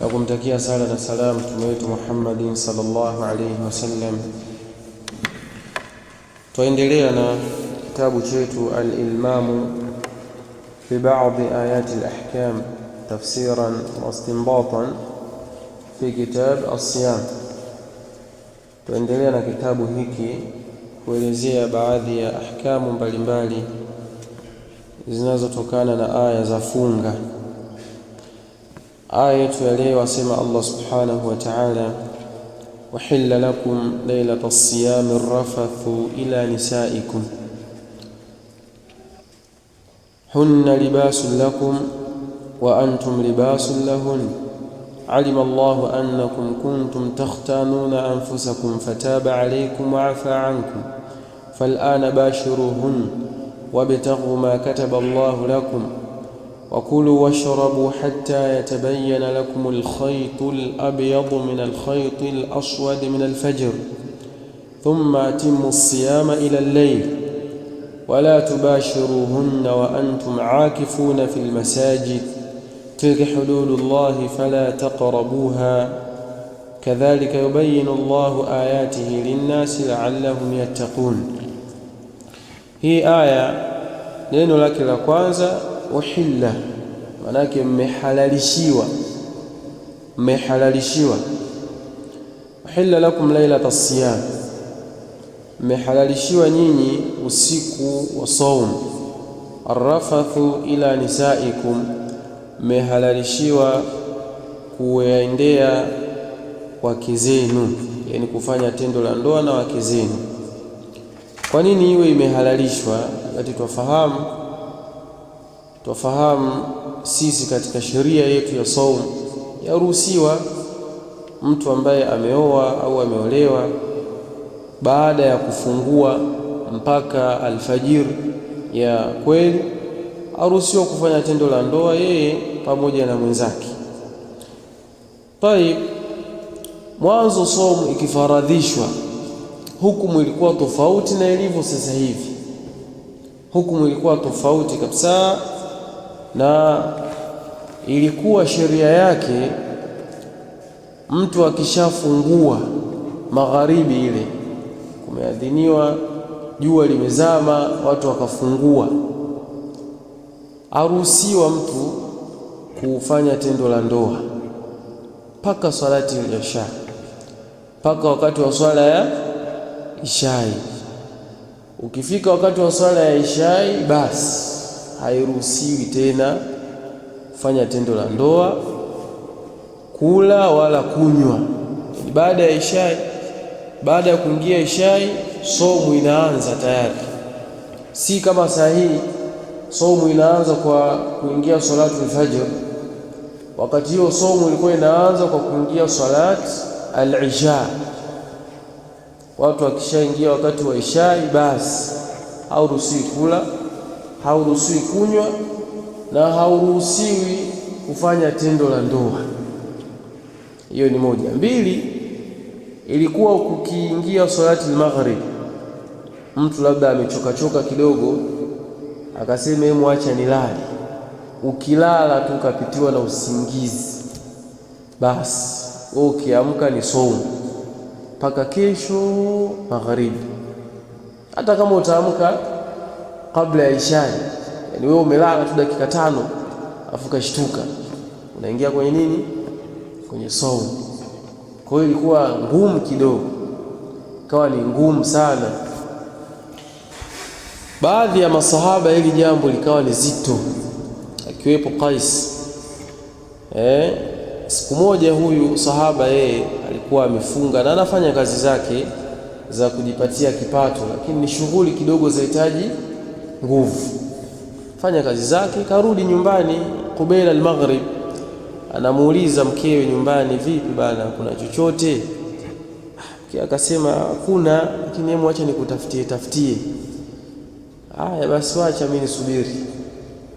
na kumtakia sala na salam mtume wetu Muhammadin sallallahu alayhi wasallam. Tuendelea na kitabu chetu al-Ilmamu fi ba'd ayat al-ahkam tafsiran wa istinbatan fi kitab as-siyam. Tuendelea na kitabu hiki kuelezea baadhi ya ahkamu mbalimbali zinazotokana na aya za funga. Aya yetu ya leo asema Allah subhanahu wa ta'ala, wahilla lakum laylata as-siyami ar-rafathu ila nisaikum hunna libasun lakum wa antum libasun lahun alima Allahu annakum kuntum takhtanuna anfusakum fataba alaykum wa afa ankum fal'ana bashiruhun wabtaghu ma kataba Allahu lakum وكلوا واشربوا حتى يتبين لكم الخيط الأبيض من الخيط الأسود من الفجر ثم أتموا الصيام إلى الليل ولا تباشروهن وأنتم عاكفون في المساجد تلك حدود الله فلا تقربوها كذلك يبين الله آياته للناس لعلهم يتقون. هي آية neno lake la kwanza uhilla, manake mmehalalishiwa. Uhilla lakum lailata siyam, mmehalalishiwa nyinyi usiku wa saum. Arrafathu ila nisaikum, mmehalalishiwa kuwaendea wake zenu, yani kufanya tendo la ndoa na wake zenu. Kwa nini iwe imehalalishwa? Wakati twafahamu sisi katika sheria yetu ya saum yaruhusiwa mtu ambaye ameoa au ameolewa baada ya kufungua mpaka alfajir ya kweli aruhusiwa kufanya tendo la ndoa yeye pamoja na mwenzake. Tayib, mwanzo saum ikifaradhishwa hukumu ilikuwa tofauti na ilivyo sasa hivi. Hukumu ilikuwa tofauti kabisa, na ilikuwa sheria yake mtu akishafungua magharibi, ile kumeadhiniwa, jua limezama, watu wakafungua, aruhusiwa mtu kufanya tendo la ndoa mpaka salati al-isha, mpaka wakati wa swala ya ishai. Ukifika wakati wa swala ya ishai, basi hairuhusiwi tena kufanya tendo la ndoa, kula wala kunywa. Baada ya ishai, baada ya kuingia ishai, saumu inaanza tayari. Si kama saa hii saumu inaanza kwa kuingia salatu al-fajr. Wakati hiyo saumu ilikuwa inaanza kwa kuingia salati al-isha. Watu wakishaingia wakati wa ishai, basi hauruhusiwi kula, hauruhusiwi kunywa na hauruhusiwi kufanya tendo la ndoa. Hiyo ni moja. Mbili, ilikuwa kukiingia salati al-maghrib, mtu labda amechoka kidogo akasema hebu acha nilale. Ukilala tu ukapitiwa na usingizi, basi wewe ukiamka ni saumu mpaka kesho magharibi. Hata kama utaamka kabla ya ishai, yani wewe umelala tu dakika 5 afu kashtuka, unaingia kwenye nini? Kwenye saumu. Kwa hiyo ilikuwa ngumu kidogo, ikawa ni ngumu sana. Baadhi ya masahaba hili jambo likawa ni zito, akiwepo Qais. Siku moja huyu sahaba yeye alikuwa amefunga na anafanya kazi zake za kujipatia kipato, lakini ni shughuli kidogo zinahitaji nguvu. Fanya kazi zake, karudi nyumbani kubaila al-maghrib, anamuuliza mkewe nyumbani, vipi bana, kuna chochote? Mkewe akasema hakuna, lakini hebu acha nikutafutie. Haya basi, wacha mimi nisubiri.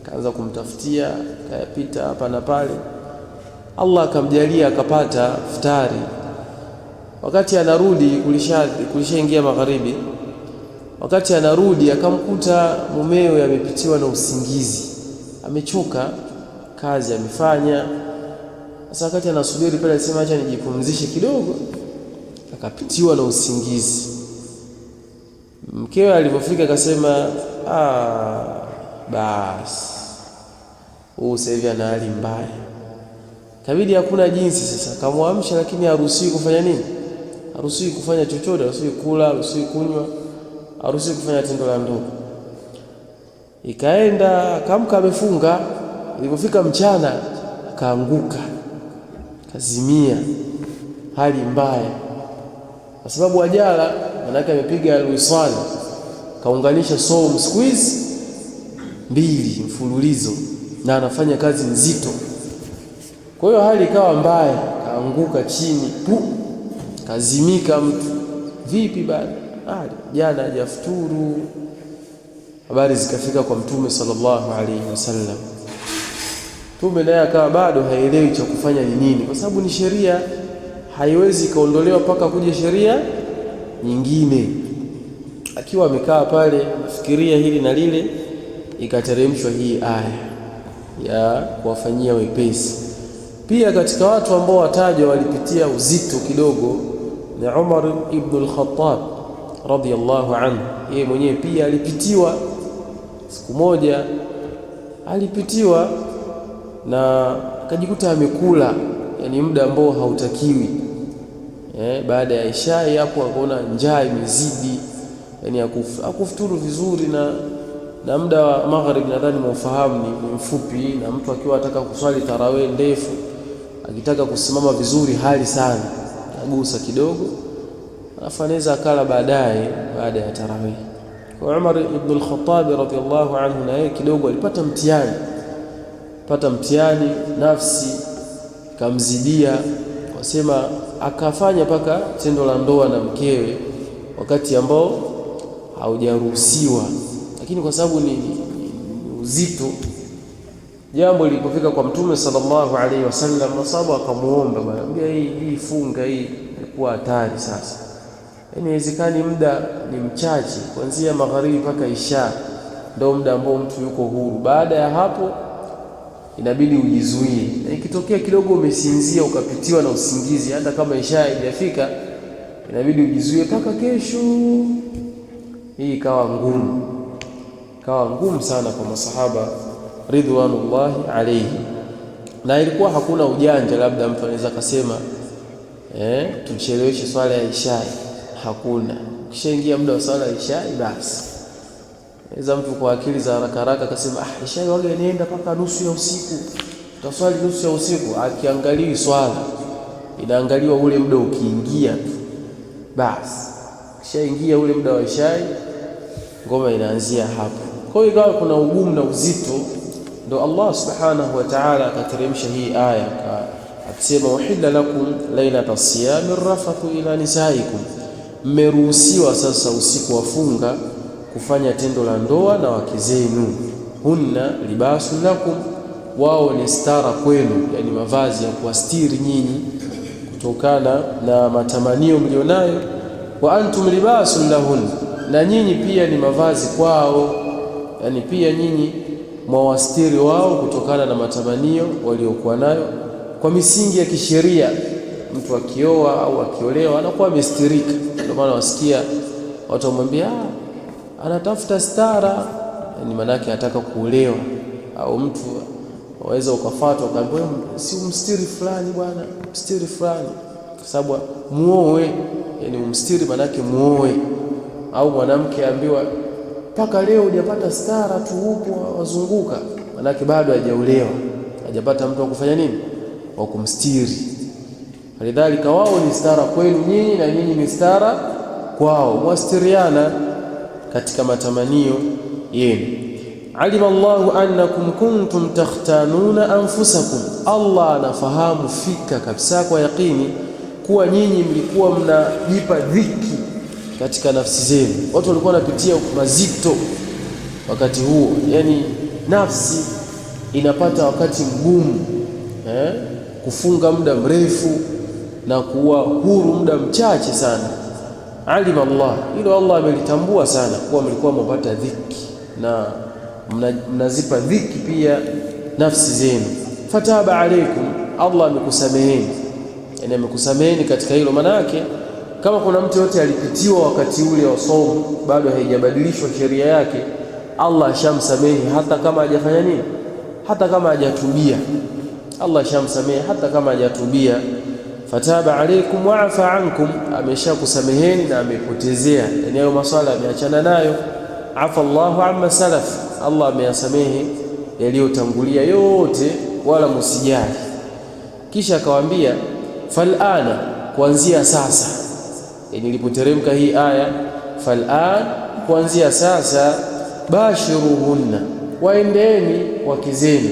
Kaanza kumtafutia, kayapita hapa na pale. Allah akamjalia akapata futari. Wakati anarudi kulishaingia magharibi. Wakati anarudi akamkuta mumewe amepitiwa na usingizi, amechoka, kazi amefanya, Sasa wakati anasubiri pale alisema acha nijipumzishe kidogo, akapitiwa na usingizi. Mkewe alipofika akasema basi huyu sasa hivi ana hali mbaya, kabidi hakuna jinsi. Sasa akamwamsha, lakini haruhusiwi kufanya nini? Haruhusiwi kufanya chochote, haruhusiwi kula, haruhusiwi kunywa, haruhusiwi kufanya tendo la ndoa. Ikaenda akamka amefunga. Ilipofika mchana akaanguka, kazimia, hali mbaya, kwa sababu ajala, manake amepiga alwisal, kaunganisha saumu siku hizi 2 mfululizo na anafanya kazi nzito. Kwa hiyo hali ikawa mbaya, kaanguka chini kazimika. Mtu vipi bana, jana hajafuturu. Habari zikafika kwa Mtume sallallahu alaihi wasallam. Mtume naye akawa bado haelewi cha kufanya ni nini, kwa sababu ni sheria, haiwezi kaondolewa mpaka kuja sheria nyingine. Akiwa amekaa pale nafikiria hili na lile, ikateremshwa hii aya ya kuwafanyia wepesi. Pia katika watu ambao watajwa walipitia uzito kidogo ni Umar ibn al-Khattab radhiyallahu anhu. Yeye mwenyewe pia alipitiwa siku moja, alipitiwa na akajikuta amekula, yani muda ambao hautakiwi. Baada ya Isha hapo akaona njaa imezidi, yani akufuturu vizuri, na muda wa maghrib nadhani mwafahamu ni mfupi, na mtu akiwa anataka kuswali tarawih ndefu, akitaka kusimama vizuri hali sana, agusa kidogo alafu anaweza akala baadaye baada ya tarawih. Kwa Umar ibn al-Khattab radhiyallahu anhu, na yeye kidogo alipata mtihani, nafsi kamzidia, wasema akafanya paka tendo la ndoa na mkewe wakati ambao haujaruhusiwa, lakini kwa sababu ni uzito. Jambo lilipofika kwa Mtume sallallahu alaihi wasallam, masahaba akamuomba, bwana, hii funga hii ilikuwa hatari. Sasa inawezekani muda ni mchache, kuanzia magharibi mpaka Isha ndio muda ambao mtu yuko huru. Baada ya hapo inabidi ujizuie, na ikitokea kidogo umesinzia ukapitiwa na usingizi, hata kama Isha haijafika, inabidi ujizuie mpaka kesho. Hii ikawa ngumu sana kwa masahaba ridwanullahi alayhi, na ilikuwa hakuna ujanja, labda mtu anaweza kusema tucheleweshe swala ya Isha. Hakuna, kishaingia muda wa swala ya Isha basi. Naweza mtu kwa akili za haraka haraka akasema Isha waga inaenda mpaka nusu ya usiku, tutaswali nusu ya usiku. Akiangaliwi swala, inaangaliwa ule muda ukiingia tu basi. Kishaingia ule muda wa Isha, ngoma inaanzia hapo. Kwa hiyo ikawa kuna ugumu na uzito, ndio Allah subhanahu wa ta'ala akateremsha hii aya akisema, wahilla lakum lailata siyami rafathu ila nisaikum, mmeruhusiwa sasa usiku wa funga kufanya tendo la ndoa na wake zenu. Hunna libasun lakum, wao ni stara kwenu, yani mavazi ya kuastiri nyinyi kutokana na matamanio mlionayo. Wa antum libasun lahun, na nyinyi pia ni mavazi kwao, yani pia nyinyi mwawastiri wao kutokana na matamanio waliokuwa nayo kwa misingi ya kisheria. Mtu akioa au akiolewa anakuwa amestirika. Ndio maana wasikia watu wamwambia anatafuta stara, yani maana yake anataka kuolewa. Au mtu waweza ukafuata ukaambiwa si umstiri fulani bwana, mstiri fulani, kwa sababu muoe, yani umstiri maana yake muoe. Au mwanamke aambiwa mpaka leo hujapata stara tu, upo wazunguka, maana yake bado hajaolewa, hajapata mtu wa kufanya nini, wa kumstiri. Lidhalika wao ni stara kwenu nyinyi na nyinyi ni stara kwao, mwastiriana katika matamanio yenu. Alima Allahu annakum kuntum takhtanuna anfusakum, Allah anafahamu fika kabisa kwa yakini kuwa nyinyi mlikuwa mnajipa dhiki katika nafsi zenu. Watu walikuwa wanapitia mazito wakati huo, yani nafsi inapata wakati mgumu, kufunga muda mrefu na kuwa huru muda mchache sana. Alima Allah, hilo Allah amelitambua sana, kuwa mlikuwa mpata dhiki na mnazipa dhiki pia nafsi zenu. Fataba alaikum, Allah amekusameheni, yani amekusameheni katika hilo. Maana yake kama kuna mtu yote alipitiwa wakati ule wa saumu bado haijabadilishwa sheria yake, Allah ashamsamehe hata kama hajafanya nini, hata kama hajatubia. Allah ashamsamehe hata kama hajatubia. Fataba alaykum wa afa ankum, ameshakusameheni na amepotezea, yani hayo maswala ameachana nayo. Afa Allahu amma salaf, Allah ameyasamehe yaliyotangulia yote, wala msijali. Kisha akawaambia fal'ana, kuanzia sasa, yani ilipoteremka hii aya fal'an, kuanzia sasa, bashiruhunna, waendeni wake zenu,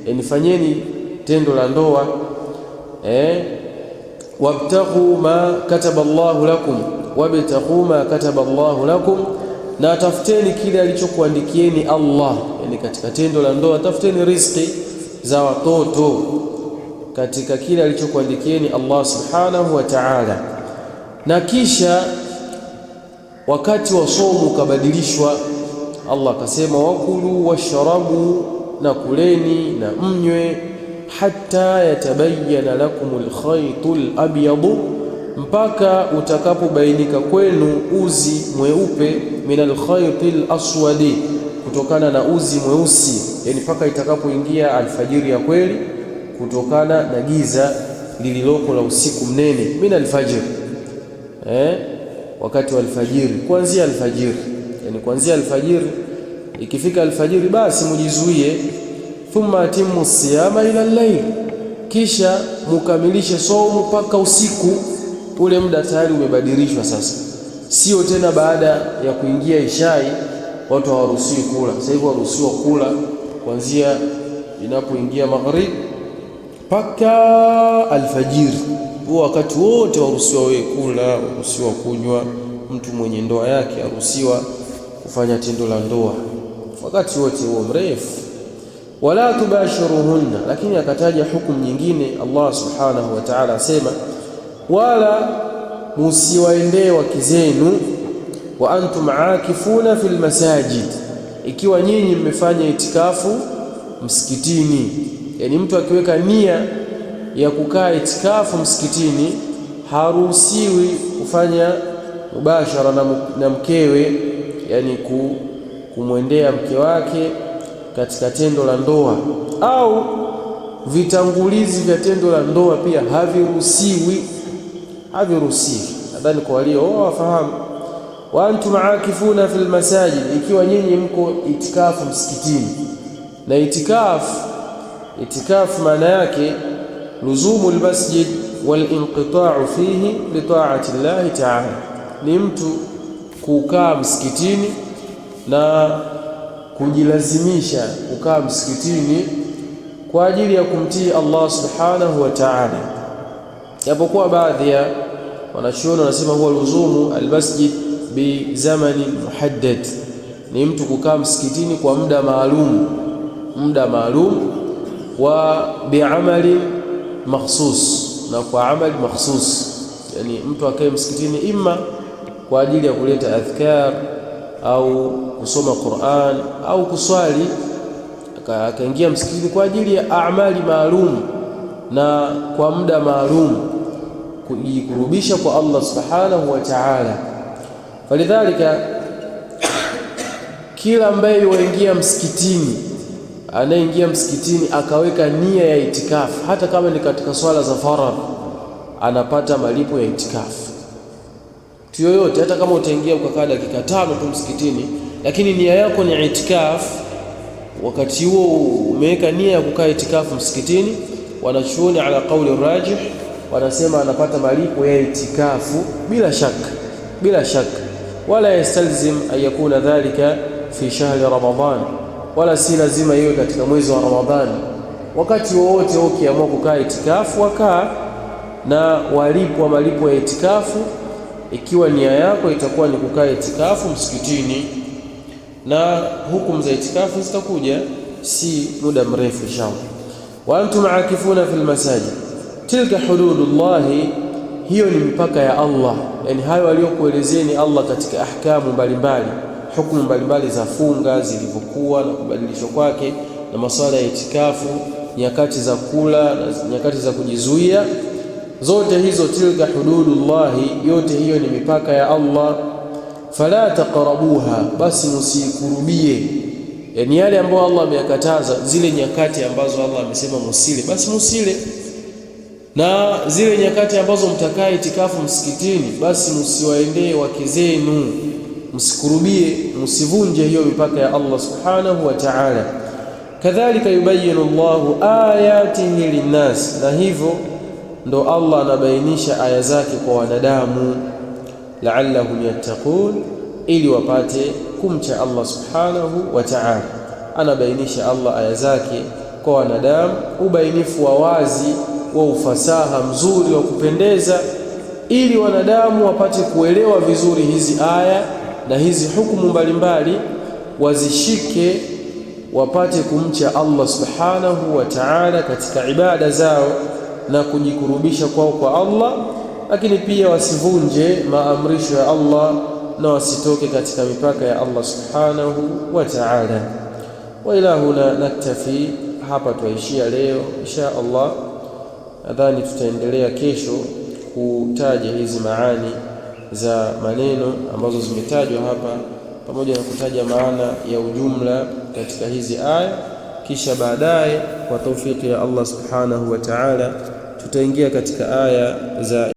yani fanyeni tendo la ndoa, wabtaghu ma kataba Allahu lakum, wabtaghu ma kataba Allahu lakum, na tafuteni kile alichokuandikieni Allah, yani katika tendo la ndoa tafuteni riziki za watoto katika kile alichokuandikieni Allah subhanahu wa ta'ala. Na kisha wakati wa somo ukabadilishwa, Allah akasema wakulu washrabu, na kuleni na mnywe, hatta yatabayyana lakumul khaytul abyadu, mpaka utakapobainika kwenu uzi mweupe, minal khaytil aswadi, kutokana na uzi mweusi, yani mpaka itakapoingia alfajiri ya kweli, kutokana na giza lililoko la usiku mnene. Min alfajr, wakati wa alfajiri, kuanzia alfajiri, yani kuanzia alfajiri, ikifika alfajiri basi mujizuie. Thumma atimmu siyama ila al-layl, kisha mukamilishe saumu mpaka usiku. Ule muda tayari umebadilishwa sasa, sio tena baada ya kuingia ishai watu hawaruhusiwi kula. Sasa hivi waruhusiwa kula kuanzia inapoingia maghrib mpaka alfajiri. Huo wakati wote waruhusiwa wewe kula, waruhusiwa kunywa. Mtu mwenye ndoa yake aruhusiwa kufanya tendo la ndoa wakati wote huo mrefu. Wala tubashiruhunna, lakini akataja hukumu nyingine. Allah subhanahu wa ta'ala asema wala musiwaendee wake zenu, wa antum aakifuna fil masajid, ikiwa nyinyi mmefanya itikafu msikitini. Yani mtu akiweka nia ya kukaa itikafu msikitini haruhusiwi kufanya mubashara na mkewe, yani kumwendea mke wake katika tendo la ndoa, au vitangulizi vya tendo la ndoa pia haviruhusiwi. Nadhani kwa walio wafahamu. Wa antum aakifuna fil masajid, ikiwa nyinyi mko itikafu msikitini. Na itikafu maana yake luzumu almasjid wal inqita'u fihi li ta'ati Allah ta'ala, ni mtu kukaa msikitini na kujilazimisha kukaa msikitini kwa ajili ya kumtii Allah subhanahu wa ta'ala. Japokuwa baadhi ya wanachuoni wanasema huwa luzumu almasjid bi zamani muhaddad, ni mtu kukaa msikitini kwa muda maalum, wa bi'amali makhsus, na kwa amali makhsus, yani mtu akae msikitini imma kwa ajili ya kuleta adhkar au kusoma Qur'an au kuswali, akaingia msikitini kwa ajili ya amali maalum na kwa muda maalum, kujikurubisha kwa Allah subhanahu wa ta'ala. Falidhalika, kila ambaye yuingia msikitini, anayeingia msikitini akaweka nia ya itikafu, hata kama ni katika swala za faradhi, anapata malipo ya itikafu. Mtu yoyote, hata kama utaingia ukakaa dakika 5 tu msikitini, lakini nia yako ni itikafu, wakati huo umeweka nia ya kukaa itikafu msikitini, wanachuoni ala qawli rajih wanasema anapata malipo ya itikafu bila shaka. Wala yastalzim an yakuna dhalika fi shahri Ramadhan, wala si lazima iwe katika mwezi wa Ramadhani. Wakati wowote ukiamua kukaa itikafu, wakaa na walipwa malipo ya itikafu, ikiwa nia yako itakuwa ni kukaa itikafu msikitini. Na hukumu za itikafu zitakuja si muda mrefu inshallah. Wa antum aakifuna fil masajid, tilka hududullahi, hiyo ni mipaka ya Allah. Yani hayo aliyokuelezeni Allah katika ahkamu mbalimbali, hukumu mbalimbali za funga zilivyokuwa na kubadilishwa kwake, na masuala ya itikafu nyakati za kula na nyakati za kujizuia, zote hizo tilka hududullahi, yote hiyo ni mipaka ya Allah. Fala taqrabuha, basi musikurubie, yani yale ambayo Allah ameyakataza, zile nyakati ambazo Allah amesema musile, basi musile, na zile nyakati ambazo mtakaa itikafu msikitini, basi msiwaendee wake zenu, msikurubie, msivunje hiyo mipaka ya Allah subhanahu wa ta'ala. Kadhalika yubayinu Allahu ayatihi linnas, na hivyo ndo Allah anabainisha aya zake kwa wanadamu, la'allahum yattaqun, ili wapate kumcha Allah subhanahu wa ta'ala. Anabainisha Allah aya zake kwa wanadamu, ubainifu wa wazi wa ufasaha mzuri wa kupendeza, ili wanadamu wapate kuelewa vizuri hizi aya na hizi hukumu mbalimbali, wazishike, wapate kumcha Allah subhanahu wa ta'ala katika ibada zao na kujikurubisha kwao kwa Allah, lakini pia wasivunje maamrisho ya Allah na wasitoke katika mipaka ya Allah subhanahu wa ta'ala. Wa ila huna naktafi, hapa tuishia leo insha Allah. Nadhani tutaendelea kesho kutaja hizi maani za maneno ambazo zimetajwa hapa, pamoja na kutaja maana ya ujumla katika hizi aya, kisha baadaye kwa taufiki ya Allah subhanahu wa ta'ala tutaingia katika aya za